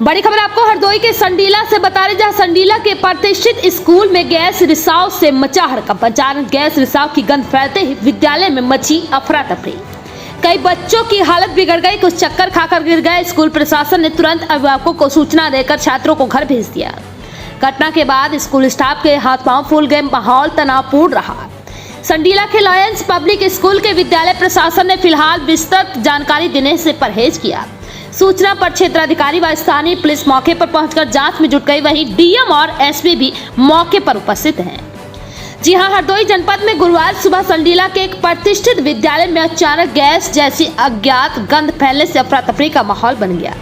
बड़ी खबर आपको हरदोई के संडीला से बता रहे, जहां संडीला के प्रतिष्ठित स्कूल में गैस रिसाव से मचा हड़कंप। अचानक गैस रिसाव की गंध फैलते ही विद्यालय में मची अफरा तफरी। कई बच्चों की हालत बिगड़ गई, कुछ चक्कर खाकर गिर गए। स्कूल प्रशासन ने तुरंत अभिभावकों को सूचना देकर छात्रों को घर भेज दिया। घटना के बाद स्कूल स्टाफ के हाथ पांव फूल गए, माहौल तनावपूर्ण रहा। संडीला के लॉयंस पब्लिक स्कूल के विद्यालय प्रशासन ने फिलहाल विस्तृत जानकारी देने से परहेज किया। सूचना पर क्षेत्राधिकारी व स्थानीय पुलिस मौके पर पहुंचकर जांच में जुट गई। वहीं डीएम और एसपी भी मौके पर उपस्थित हैं। जी हां, हरदोई जनपद में गुरुवार सुबह संडीला के एक प्रतिष्ठित विद्यालय में अचानक गैस जैसी अज्ञात गंध फैलने से अफरा तफरी का माहौल बन गया।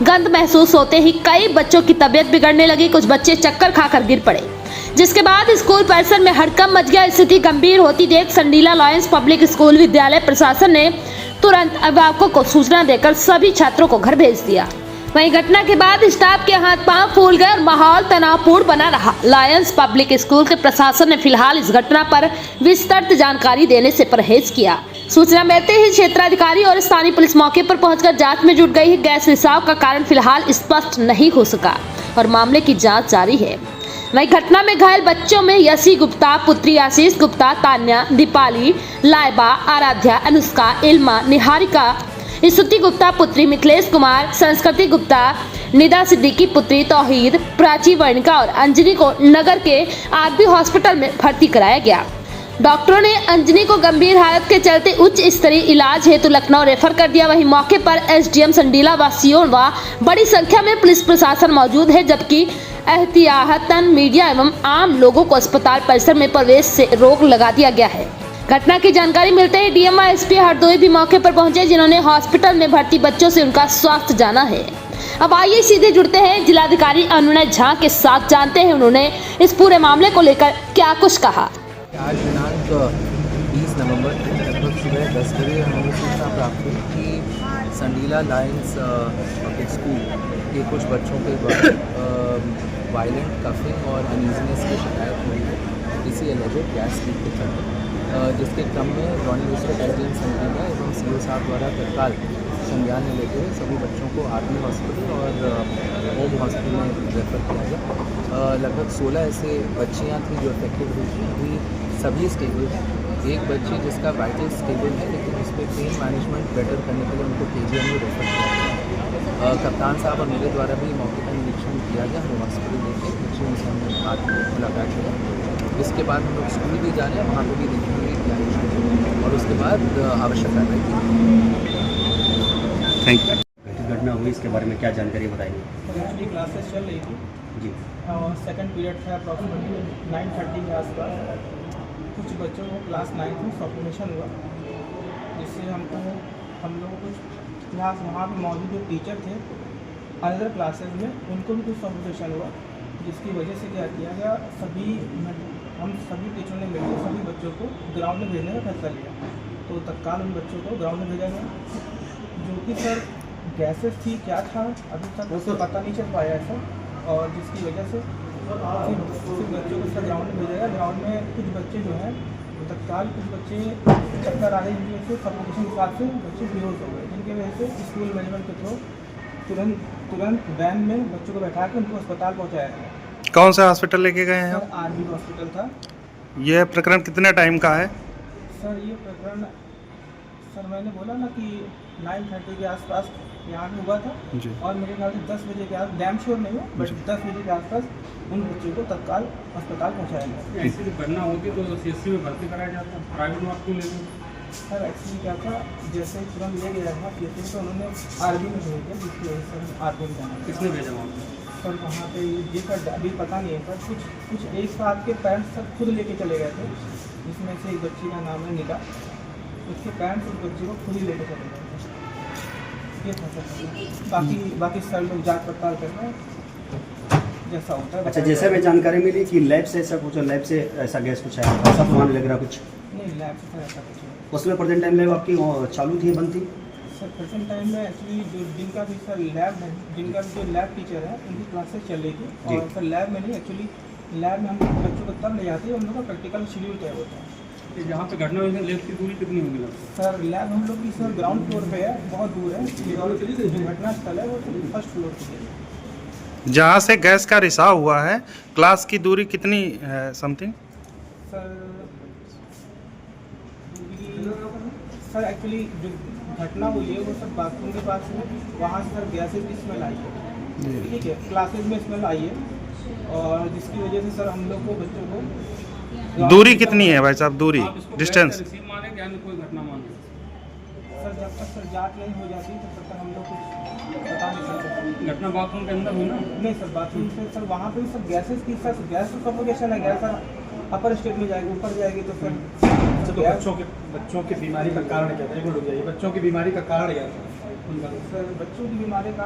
गंध महसूस होते ही कई बच्चों की तबीयत बिगड़ने लगी, कुछ बच्चे चक्कर खाकर गिर पड़े, जिसके बाद स्कूल परिसर में हड़कंप मच गया। स्थिति गंभीर होती देख संडीला लॉयंस पब्लिक स्कूल विद्यालय प्रशासन ने तुरंत अभिभावकों को सूचना देकर सभी छात्रों को घर भेज दिया। वहीं घटना के बाद स्टाफ के हाथ पांव फूल गए और माहौल तनावपूर्ण बना रहा। लॉयंस पब्लिक स्कूल के प्रशासन ने फिलहाल इस घटना पर विस्तृत जानकारी देने से परहेज किया। सूचना मिलते ही क्षेत्राधिकारी और स्थानीय पुलिस मौके पर पहुंचकर जांच में जुट गई है। गैस रिसाव का कारण फिलहाल स्पष्ट नहीं हो सका और मामले की जाँच जारी है। वहीं घटना में घायल बच्चों में यशी गुप्ता पुत्री आशीष गुप्ता, तान्या, दीपाली, लाइबा, आराध्या, अनुष्का, इल्मा, निहारिका, स्तुति गुप्ता पुत्री मिथिलेश कुमार, संस्कृति गुप्ता, निदा सिद्दीकी पुत्री तौहीद, प्राची वर्णिका और अंजनी को नगर के आरबी हॉस्पिटल में भर्ती कराया गया। डॉक्टरों ने अंजनी को गंभीर हालत के चलते उच्च स्तरीय इलाज हेतु लखनऊ रेफर कर दिया। वहीं मौके पर एसडीएम संडीला वासियों व बड़ी संख्या में पुलिस प्रशासन मौजूद है, जबकि एहतियातन मीडिया एवं आम लोगों को अस्पताल परिसर में प्रवेश से रोक लगा दिया गया है। घटना की जानकारी मिलते ही डीएम व एसपी हरदोई भी मौके पर पहुंचे, जिन्होंने हॉस्पिटल में भर्ती बच्चों से उनका स्वास्थ्य जाना है। अब आइए सीधे जुड़ते हैं जिलाधिकारी अनुनय झा के साथ, जानते हैं उन्होंने इस पूरे मामले को लेकर क्या कुछ कहा। आज दिनांक 20 नवंबर लगभग सुबह 10 बजे हमें सूचना प्राप्त हुई कि संडीला लॉयंस पब्लिक स्कूल के कुछ बच्चों के वायलेंट कफिंग और अनईजीनेस की शिकायत हुई है, इसी एलिजेड गैस लीक के चलते, जिसके क्रम में रॉनी डिस्ट्रिक्ट एसडीएम संडीला एवं सीओ साहब द्वारा तत्काल संज्ञान में लेते हुए सभी बच्चों को आर्मी हॉस्पिटल और होम हॉस्पिटल में रेफर किया गया। लगभग 16 ऐसे बच्चियाँ थीं जो अफेक्टेड हुई थी। अभी सभी स्टेबल हैं। एक बच्ची जिसका वाइटल स्टेबल है, लेकिन उस पर पेन मैनेजमेंट बेटर करने के लिए उनको केजीएम में रेफर किया गया। कप्तान साहब और मेरे द्वारा भी मौके पर निरीक्षण किया गया। होम हॉस्पिटल लेके बच्चे उनसे हमने बात मुलाकात किया। इसके बाद हम लोग स्कूल भी जा रहे हैं, वहाँ पर भी देखेंगे क्या है और उसके बाद आवश्यक कार्रवाई की। Thank you. घटना हुई, इसके बारे में क्या जानकारी बताएंगे? एक्चुअली क्लासेस चल रही थी जी, और सेकंड पीरियड था अप्रॉक्सीमेटली 9:30 के आसपास। कुछ बच्चों को क्लास 9 में सॉफ्टनेशन हुआ, जिससे हम लोग कुछ क्लास वहाँ पर मौजूद जो टीचर थे अदर क्लासेस में, उनको भी कुछ सॉफ्टनेशन हुआ, जिसकी वजह से क्या किया गया, हम सभी टीचरों ने मिलकर सभी बच्चों को ग्राउंड में भेजने का फैसला लिया। तो तत्काल उन बच्चों को ग्राउंड में भेजा गया, जो कि सर गैसेस थी क्या था अभी तक उसको पता नहीं चल पाया ऐसा, और जिसकी वजह से फिर बच्चों को सर ग्राउंड में भेजा गया। ग्राउंड में कुछ बच्चे जो हैं तत्काल, कुछ बच्चे चक्कर आ रहे जिनकी वजह से सफोकेशन के साथ से बच्चे बेहोश हो गए, जिनकी वजह से स्कूल मैनेजमेंट के थ्रू तुरंत वैन में बच्चों को बैठा के उनको अस्पताल पहुँचाया गया। कौन सा हॉस्पिटल लेके गए हैं? आर्मी हॉस्पिटल था। ये प्रकरण कितने टाइम का है? सर ये प्रकरण सर मैंने बोला ना कि 9:30 के आसपास यहाँ पे हुआ था जी। और मेरे ख्याल से 10 बजे के आस डैम श्योर नहीं हो, बट 10 बजे के आसपास उन बच्चों को तत्काल अस्पताल पहुँचाया गया। ऐसी घटना होती तो सीएससी में भर्ती कराया जाता, प्राइवेट में क्यों लेते? सर एक्चुअली क्या था, जैसे तुरंत ले गया था सीएससी, तो उन्होंने आरबी में भेज दिया, जिसकी वजह से हम आरबी में जाना। किसने भेजा वहाँ पे? सर वहाँ पे ये सर अभी पता नहीं है, पर कुछ एक साथ के पेरेंट्स सब खुद लेके चले गए थे, जिसमें से एक बच्ची का नाम है निदा, उसके पेरेंट्स उस बच्ची को खुद ही लेके चले गए थे। ये था सर। बाकी सर लोग जांच पड़ताल कर रहे हैं, जैसा होता है। अच्छा, जैसे हमें जानकारी मिली कि लैब से ऐसा कुछ, लैब से ऐसा गैस कुछ है, ऐसा मान लग रहा कुछ नहीं, लैब से सर ऐसा कुछ नहीं। उसमें प्रेजेंट टाइम लैब आपकी चालू थी, बंद थी? सर प्रेजेंट टाइम में एक्चुअली जो जिनका भी सर लैब है, जिनका भी जो लैब टीचर है, उनकी क्लासेस चल रही थी, और सर लैब में नहीं, एक्चुअली लैब में हम बच्चों को तब ले जाते हैं हम लोग का प्रैक्टिकल शेड्यूल तय होता है। कि जहाँ पे घटना हुई है लेफ्ट की दूरी कितनी होगी लगभग? सर लैब हम लोग की सर ग्राउंड फ्लोर पे है, बहुत दूर है। जो घटना स्थल है वो फर्स्ट फ्लोर पे है। जहाँ से गैस का रिसाव हुआ है क्लास की दूरी कितनी है समथिंग? सर सर एक्चुअली जो घटना हुई है वो सब बाथरूम के पास है, वहाँ से सर गैसेज की स्मेल आई है, ठीक है, क्लासेज में स्मेल आई है, और जिसकी वजह से सर हम लोग को बच्चों को दूरी कितनी है भाई साहब, दूरी आप इसको डिस्टेंस? रिसीव माने क्या नहीं कोई घटना माने? सर जब तक सर जांच नहीं हो जाती तब तक हम लोग कुछ बता नहीं सकते। घटना बाथरूम के अंदर हुई ना? नहीं सर बाथरूम से सर वहाँ पे सब गैसेज की सर गैस तो सफोकेशन है, गैस सर अपर स्टेट में जाएगी, ऊपर जाएगी तो फिर तो बच्चों की बीमारी का कारण क्या था? एक मिनट रुक जाइए, बच्चों की बीमारी का कारण क्या था उनका? सर बच्चों की बीमारी का